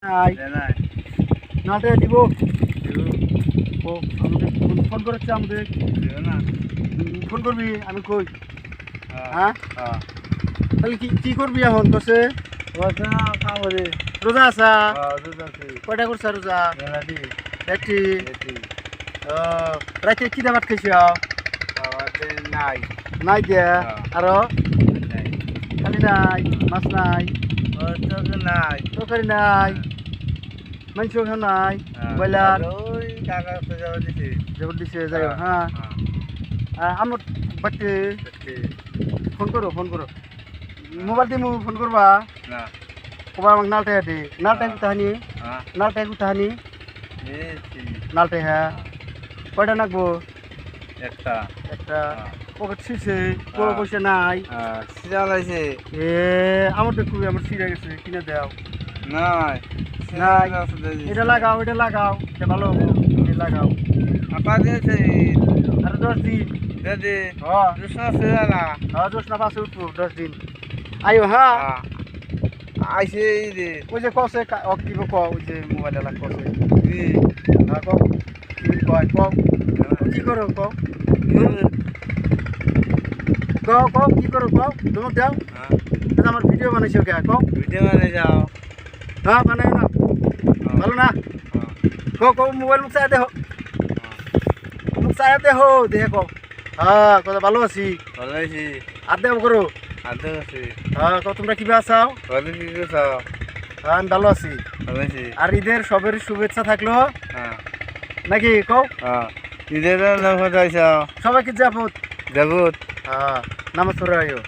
নাই নাতে দিব ও আমাদের ফোন করেছে আমাদের ফোন করবি আমি কই হ্যাঁ তাহলে কি করবি এখন তোসে রোজা আসা কয়টা করছা রোজা একটি রাতে কি দাবাত খাইছ নাই দিয়া আরো খালি নাই মাছ নাই তরকারি নাই মাংস নাই ব্রয়লার যেমন দিছে যাই হোক হ্যাঁ আমার বাড়িতে ফোন করো মোবাইল দিয়ে ফোন করবা কবার আমাকে নালটাই কুতাহানি নালটাই হ্যাঁ কয়টা নাকবো একটা পকেট ছিঁড়ছে কোনো পয়সা নাই আমার দেখু আমার ছিঁড়ে গেছে কিনে দাও নাই এটা লাগাও এটা ভালো লাগাও আরে 10 দিন জোসনা পাশে উঠবো 10 দিন আইও হ্যাঁ আইসে ওই যে কসে কিবা ক ওই যে মোবাইল এলা কসে হ্যাঁ ক কি করো ক কি করো তোমাকে দাও আমার ভিডিও বানাইছো কে ভিডিও বানাই যাও হ্যাঁ বানাই না ভালো না মোবাইল মুখ চাই দেখো দেখে হ্যাঁ কথা ভালো আছি আর দেব করো হ্যাঁ তোমরা কিবা আছাও হ্যাঁ আমি ভালো আছি আর ঈদের সবের শুভেচ্ছা থাকলো নাকি ঈদের সবাইকে যাবত যাবত হ্যাঁ নামাজ পড়ে আইও